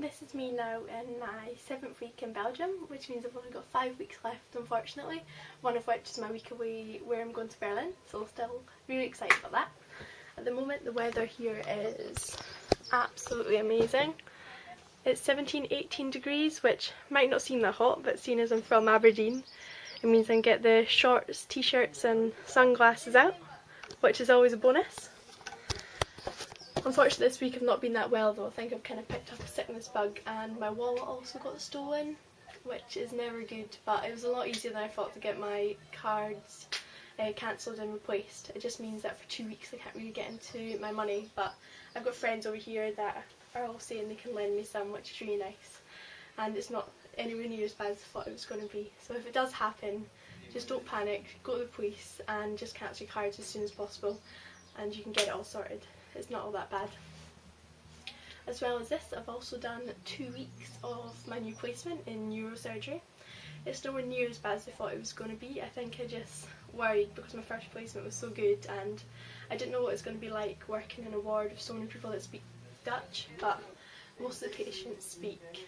This is me now in my 7th week in Belgium, which means I've only got 5 weeks left, unfortunately, one of which is my week away where I'm going to Berlin, so still really excited about that. At the moment the weather here is absolutely amazing. It's 17-18 degrees, which might not seem that hot, but seeing as I'm from Aberdeen, it means I can get the shorts, t-shirts and sunglasses out, which is always a bonus. Unfortunately this week I've not been that well though. I think I've kind of picked up a sickness bug and my wallet also got stolen, which is never good, but it was a lot easier than I thought to get my cards cancelled and replaced. It just means that for 2 weeks I can't really get into my money, but I've got friends over here that are all saying they can lend me some, which is really nice, and it's not anywhere near as bad as I thought it was going to be. So if it does happen, just don't panic, go to the police and just cancel your cards as soon as possible and you can get it all sorted. It's not all that bad. As well as this, I've also done 2 weeks of my new placement in neurosurgery. It's nowhere near as bad as I thought it was going to be. I think I just worried because my first placement was so good and I didn't know what it was going to be like working in a ward with so many people that speak Dutch, but most of the patients speak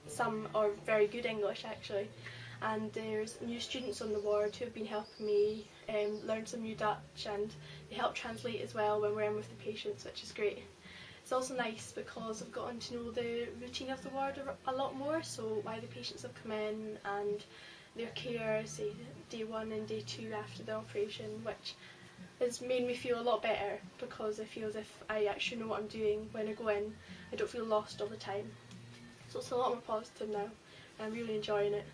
some or very good English actually, and there's new students on the ward who have been helping me learn some new Dutch, and they help translate as well when we're in with the patients, which is great. It's also nice because I've gotten to know the routine of the ward a lot more, so why the patients have come in and their care, say day 1 and day 2 after the operation, which has made me feel a lot better because I feel as if I actually know what I'm doing when I go in. I don't feel lost all the time. So it's a lot more positive now and I'm really enjoying it.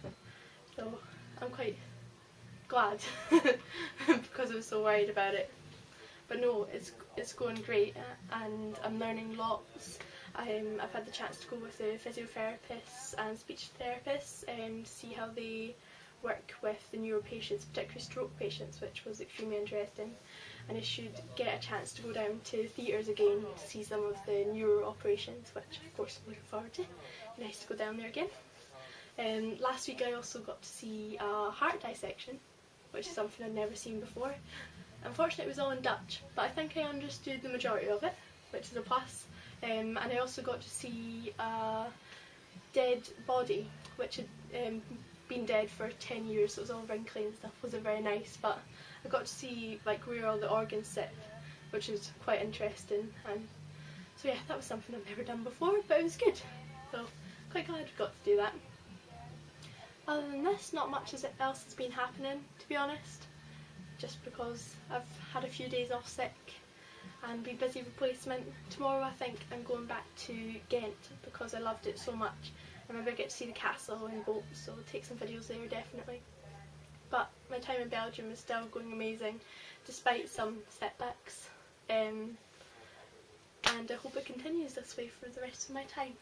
So I'm quite glad because I was so worried about it. But no, it's going great and I'm learning lots. I've had the chance to go with the physiotherapists and speech therapists and see how they work with the neuro patients, particularly stroke patients, which was extremely interesting. And I should get a chance to go down to theatres again to see some of the neuro operations, which of course I'm looking forward to. Nice to go down there again. Last week I also got to see a heart dissection, which is something I'd never seen before. Unfortunately it was all in Dutch, but I think I understood the majority of it, which is a plus. And I also got to see a dead body, which had been dead for 10 years, so it was all wrinkly and stuff. Wasn't very nice, but I got to see like where all the organs sit, which is quite interesting. And so yeah, that was something I've never done before, but it was good. So quite glad we got to do that. Other than this, not much else has been happening, to be honest, just because I've had a few days off sick and been busy with placement. Tomorrow I think I'm going back to Ghent because I loved it so much, and maybe I get to see the castle and boats, so I'll take some videos there definitely. But my time in Belgium is still going amazing despite some setbacks, and I hope it continues this way for the rest of my time.